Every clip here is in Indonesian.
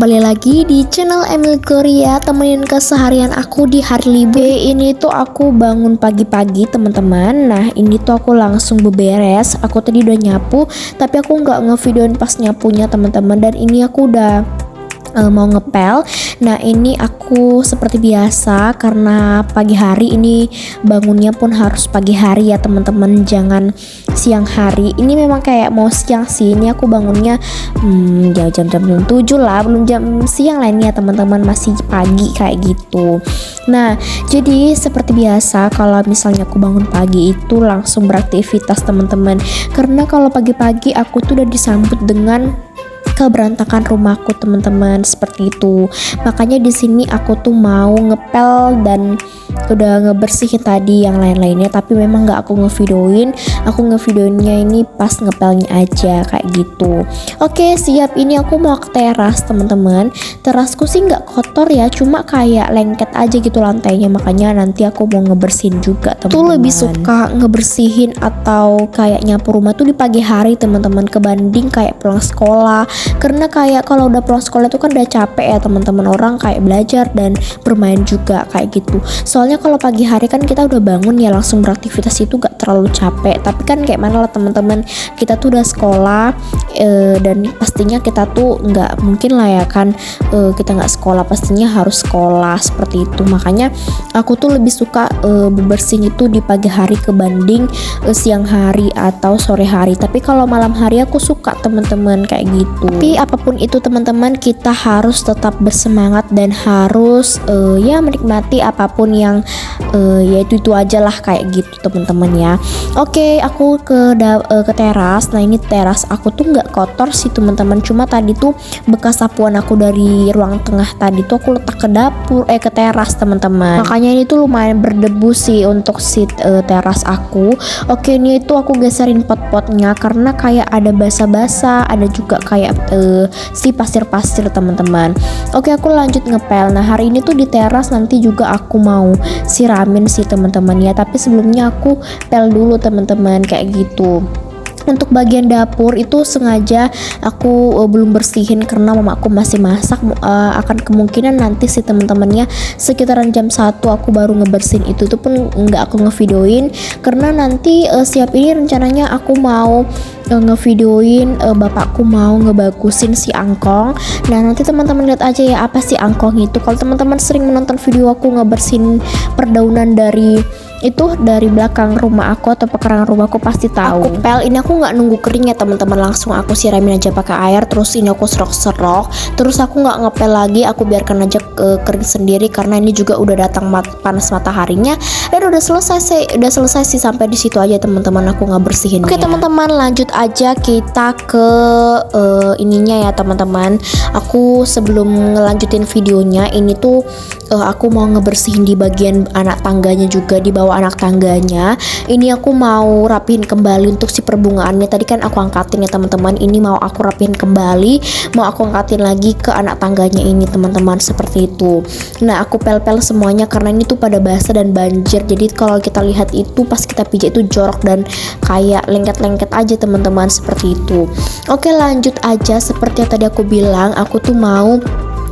kembali lagi di channel Emil Gloria, temenin keseharian aku di hari libur. Ini tuh aku bangun pagi-pagi teman-teman. Nah ini tuh aku langsung beberes. Aku tadi udah nyapu, tapi aku nggak ngevideoin pas nyapunya teman-teman. Dan ini aku udah mau ngepel. Nah ini aku seperti biasa karena pagi hari ini bangunnya pun harus pagi hari ya teman-teman, jangan siang hari. Ini memang kayak mau siang sih, ini aku bangunnya jam 7 lah, belum jam siang lah ini ya teman-teman, masih pagi kayak gitu. Nah jadi seperti biasa kalau misalnya aku bangun pagi itu langsung beraktivitas teman-teman, karena kalau pagi-pagi aku tuh udah disambut dengan keberantakan rumahku teman-teman, seperti itu. Makanya di sini aku tuh mau ngepel dan udah ngebersihin tadi yang lain-lainnya, tapi memang nggak aku ngevideoin. Aku ngevideoinnya ini pas ngepelnya aja kayak gitu. Oke siap, ini aku mau ke teras teman-teman. Terasku sih nggak kotor ya, cuma kayak lengket aja gitu lantainya, makanya nanti aku mau ngebersihin juga teman-teman. Tuh lebih suka ngebersihin atau kayak nyapu rumah tuh di pagi hari teman-teman, kebanding kayak pulang sekolah. Karena kayak kalau udah pulang sekolah itu kan udah capek ya teman-teman, orang kayak belajar dan bermain juga kayak gitu. Soalnya kalau pagi hari kan kita udah bangun ya langsung beraktivitas, itu gak terlalu capek. Tapi kan kayak mana lah teman-teman, kita tuh udah sekolah dan pastinya kita tuh nggak mungkin lah ya kan kita nggak sekolah, pastinya harus sekolah seperti itu. Makanya aku tuh lebih suka bebersih itu di pagi hari kebanding siang hari atau sore hari. Tapi kalau malam hari aku suka teman-teman kayak gitu. Tapi apapun itu teman-teman, kita harus tetap bersemangat dan harus ya menikmati apapun yang ya itu aja lah kayak gitu teman-teman ya. Oke, aku ke teras. Nah ini teras aku tuh nggak kotor sih teman-teman, cuma tadi tuh bekas sapuan aku dari ruang tengah tadi tuh aku letak ke dapur ke teras teman-teman. Makanya ini tuh lumayan berdebu sih untuk si teras aku. Oke, ini tuh aku geserin pot-potnya karena kayak ada basa-basa, ada juga kayak si pasir-pasir teman-teman. Oke, aku lanjut ngepel. Nah hari ini tuh di teras nanti juga aku mau siramin sih teman-teman ya, tapi sebelumnya aku pel dulu teman-teman kayak gitu. Untuk bagian dapur itu sengaja aku belum bersihin karena mama aku masih masak. Akan kemungkinan nanti sih teman-temannya sekitaran jam 1 aku baru ngebersihin itu tuh pun nggak aku ngevideoin karena nanti siap ini rencananya aku mau ngevideoin bapakku mau ngebagusin si angkong. Nah nanti teman-teman lihat aja ya apa sih angkong itu. Kalau teman-teman sering menonton video aku ngebersihin perdaunan dari belakang rumah aku atau pekarangan rumahku pasti tahu. Aku pel ini aku nggak nunggu kering ya teman-teman, langsung aku siramin aja pakai air, terus ini aku serok-serok, terus aku nggak ngepel lagi, aku biarkan aja kering sendiri karena ini juga udah datang panas mataharinya dan udah selesai sih sampai di situ aja teman-teman aku nggak bersihin. Oke teman-teman, lanjut aja kita ke ininya ya teman-teman. Aku sebelum ngelanjutin videonya ini tuh aku mau ngebersihin di bagian anak tangganya juga, di bawah anak tangganya. Ini aku mau rapihin kembali untuk si perbungaannya. Tadi kan aku angkatin ya teman-teman, ini mau aku rapihin kembali, mau aku angkatin lagi ke anak tangganya ini teman-teman, seperti itu. Nah aku pel-pel semuanya karena ini tuh pada basah dan banjir, jadi kalau kita lihat itu pas kita pijat itu jorok dan kayak lengket-lengket aja teman-teman, seperti itu. Oke lanjut aja, seperti yang tadi aku bilang, aku tuh mau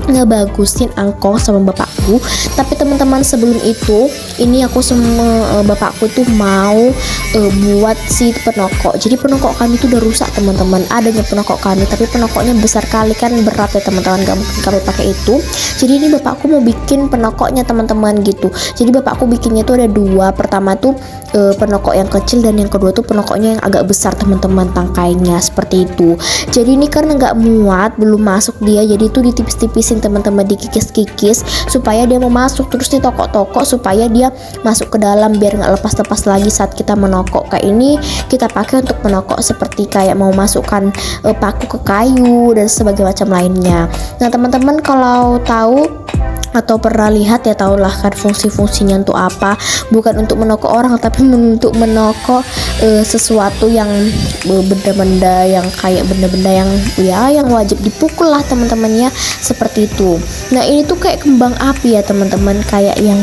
ngebagusin angkong sama bapakku. Tapi teman-teman sebelum itu ini aku sama bapakku tuh mau buat si penokok. Jadi penokok kami tuh udah rusak teman-teman, adanya penokok kami, tapi penokoknya besar kali kan, berat ya teman-teman, gak mungkin kami pakai itu. Jadi ini bapakku mau bikin penokoknya teman-teman gitu. Jadi bapakku bikinnya tuh ada dua, pertama tuh penokok yang kecil dan yang kedua tuh penokoknya yang agak besar teman-teman, tangkainya seperti itu. Jadi ini karena nggak muat, belum masuk dia, jadi itu ditipis-tipisin teman-teman, dikikis-kikis supaya dia mau masuk, terus ditokok-tokok supaya dia masuk ke dalam biar nggak lepas-lepas lagi saat kita menokok. Kayak ini kita pakai untuk menokok seperti kayak mau masukkan paku ke kayu dan sebagainya macam lainnya. Nah teman-teman kalau tahu atau pernah lihat ya, tahulah kan fungsi-fungsinya untuk apa. Bukan untuk menokok orang, tapi untuk menokok sesuatu yang benda-benda yang kayak benda-benda yang ya yang wajib dipukul lah teman-teman ya, seperti itu. Nah ini tuh kayak kembang api ya teman-teman, kayak yang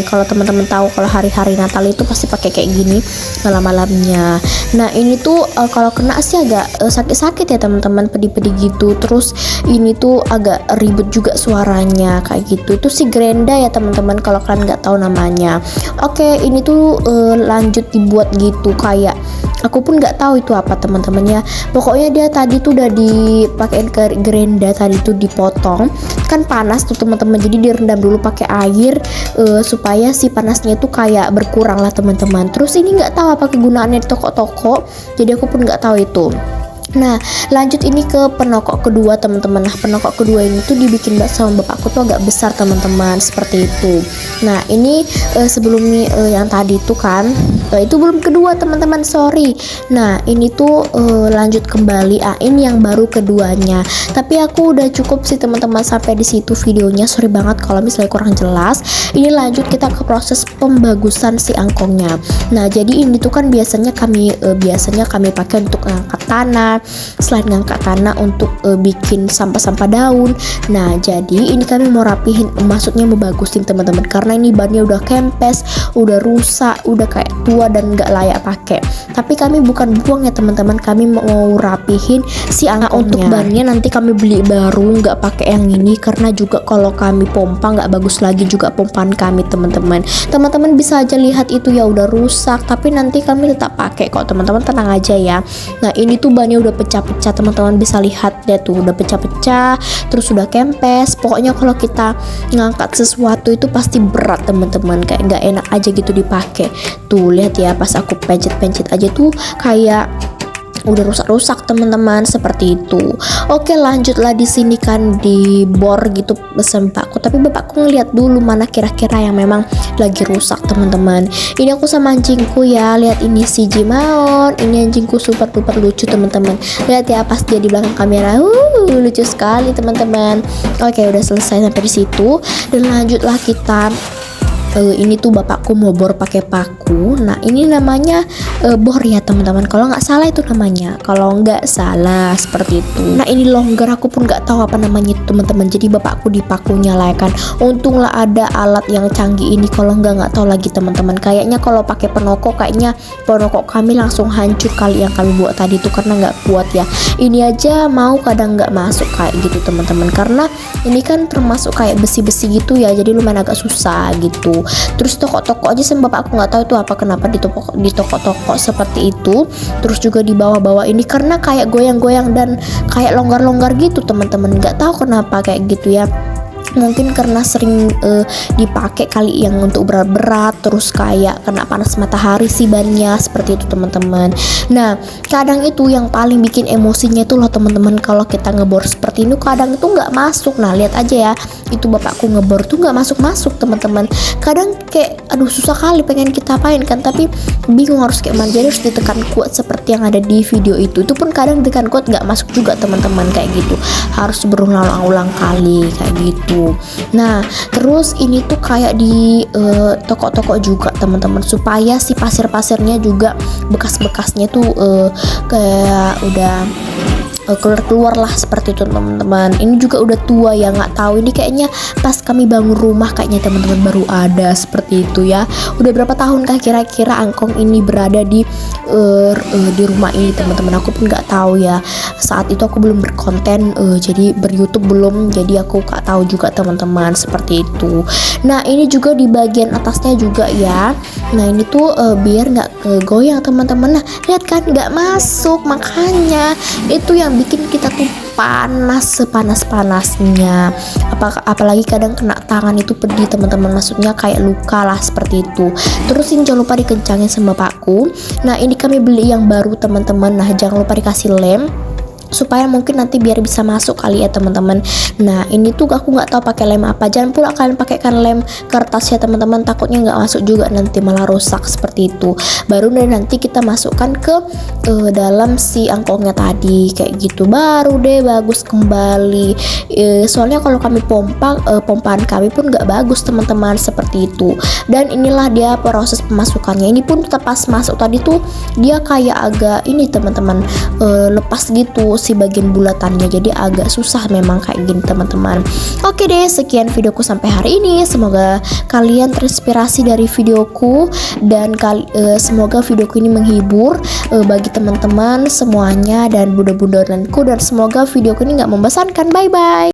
kalau teman-teman tahu kalau hari-hari Natal itu pasti pakai kayak gini malam-malamnya. Nah ini tuh kalau kena sih agak sakit-sakit ya teman-teman, pedih-pedih gitu. Terus ini tuh agak ribet juga suaranya kayak gitu. Itu si Grenda ya teman-teman, kalau kalian nggak tahu namanya. Oke, ini tuh lanjut dibuat gitu, kayak aku pun nggak tahu itu apa teman-teman ya. Pokoknya dia tadi tuh udah dipakein ke Grenda, tadi tuh dipotong kan panas tuh teman-teman, jadi direndam dulu pakai air supaya si panasnya tuh kayak berkurang lah teman-teman. Terus ini nggak tahu apa kegunaannya di toko-toko, jadi aku pun nggak tahu itu. Nah lanjut ini ke penokok kedua teman-teman. Nah penokok kedua ini tuh dibikin sama bapakku tuh agak besar teman-teman, seperti itu. Nah ini sebelum yang tadi tuh kan itu belum kedua teman-teman, sorry. Nah ini tuh lanjut kembali, ini yang baru keduanya. Tapi aku udah cukup sih teman-teman sampai di situ videonya, sorry banget kalau misalnya kurang jelas. Ini lanjut kita ke proses pembagusan si angkongnya. Nah jadi ini tuh kan biasanya kami pakai untuk ngangkat tanah. Selain ngangkat tanah untuk bikin sampah-sampah daun. Nah jadi ini kami mau rapihin, maksudnya mau bagusin teman-teman, karena ini bannya udah kempes, udah rusak, udah kayak tua dan nggak layak pakai. Tapi kami bukan buang ya teman-teman, kami mau rapihin si angkongnya. Untuk bannya nanti kami beli baru, nggak pakai yang ini, karena juga kalau kami pompa nggak bagus lagi juga pompaan kami teman-teman. Teman-teman bisa aja lihat itu ya udah rusak, tapi nanti kami tetap pakai kok teman-teman, tenang aja ya. Nah ini tuh bannya udah pecah-pecah teman-teman, bisa lihat deh tuh udah pecah-pecah, terus udah kempes. Pokoknya kalau kita ngangkat sesuatu itu pasti berat teman-teman, kayak nggak enak aja gitu dipakai. Tuh lihat ya, pas aku pencet-pencet aja tuh kayak udah rusak-rusak teman-teman, seperti itu. Oke lanjutlah di sini kan dibor gitu bersama bapakku, tapi bapakku ngeliat dulu mana kira-kira yang memang lagi rusak teman-teman. Ini aku sama anjingku ya, lihat ini si Jimaon, ini anjingku super duper lucu teman-teman. Lihat ya pas dia di belakang kamera, lucu sekali teman-teman. Oke udah selesai sampai di situ, dan lanjutlah kita ini tuh bapakku mau bor pakai paku. Nah ini namanya bor ya teman-teman, kalau nggak salah itu namanya, kalau nggak salah seperti itu. Nah ini longgar, aku pun nggak tahu apa namanya itu teman-teman, jadi bapakku di pakunya lah kan. Untunglah ada alat yang canggih ini, kalau nggak tahu lagi teman-teman. Kayaknya kalau pakai penokok, kayaknya penokok kami langsung hancur kali yang kami buat tadi tuh, karena nggak kuat ya. Ini aja mau kadang nggak masuk kayak gitu teman-teman, karena ini kan termasuk kayak besi-besi gitu ya, jadi lumayan agak susah gitu. Terus toko-toko aja sama bapak aku nggak tahu itu apa, kenapa di toko-toko seperti itu. Terus juga di bawah-bawah ini karena kayak goyang-goyang dan kayak longgar-longgar gitu teman-teman, nggak tahu kenapa kayak gitu ya. Mungkin karena sering dipakai kali yang untuk berat-berat, terus kayak kena panas matahari sih bannya, seperti itu teman-teman. Nah kadang itu yang paling bikin emosinya itu loh teman-teman, kalau kita ngebor seperti ini kadang itu nggak masuk. Nah lihat aja ya, itu bapakku ngebor tuh nggak masuk teman-teman. Kadang kayak aduh susah kali pengen kita apain kan, tapi bingung harus kayak mana, jadi harus ditekan kuat seperti yang ada di video itu pun kadang ditekan kuat nggak masuk juga teman-teman, kayak gitu harus berulang-ulang kali kayak gitu. Nah terus ini tuh kayak di toko-toko juga teman-teman, supaya si pasir-pasirnya juga bekas-bekasnya tuh kayak udah keluar lah seperti itu teman-teman. Ini juga udah tua ya, nggak tahu ini kayaknya pas kami bangun rumah kayaknya teman-teman baru ada seperti itu ya. Udah berapa tahunkah kira-kira angkong ini berada di rumah ini teman-teman, aku pun nggak tahu ya. Saat itu aku belum berkonten, jadi ber-YouTube belum, jadi aku nggak tahu juga teman-teman, seperti itu. Nah ini juga di bagian atasnya juga ya. Nah ini tuh biar nggak goyang teman-teman. Nah lihat kan nggak masuk, makanya itu yang bikin kita tuh panas sepanas-panasnya. Apalagi kadang kena tangan itu pedih teman-teman, maksudnya kayak luka lah seperti itu. Terus ini jangan lupa dikencangin sama bapakku. Nah ini kami beli yang baru teman-teman, nah jangan lupa dikasih lem supaya mungkin nanti biar bisa masuk kali ya teman-teman. Nah ini tuh aku nggak tahu pakai lem apa, jangan pula kalian pakaikan lem kertas ya teman-teman, takutnya nggak masuk juga, nanti malah rusak seperti itu. Baru deh nanti kita masukkan ke dalam si angkongnya tadi kayak gitu, baru deh bagus kembali. Soalnya kalau kami pompaan kami pun nggak bagus teman-teman, seperti itu. Dan inilah dia proses pemasukannya. Ini pun pas masuk tadi tuh dia kayak agak ini teman-teman, lepas gitu si bagian bulatannya, jadi agak susah memang kayak gini teman-teman. Oke deh, sekian videoku sampai hari ini, semoga kalian terinspirasi dari videoku dan semoga videoku ini menghibur bagi teman-teman semuanya dan bunda-bundaku, dan semoga videoku ini nggak membosankan. Bye bye.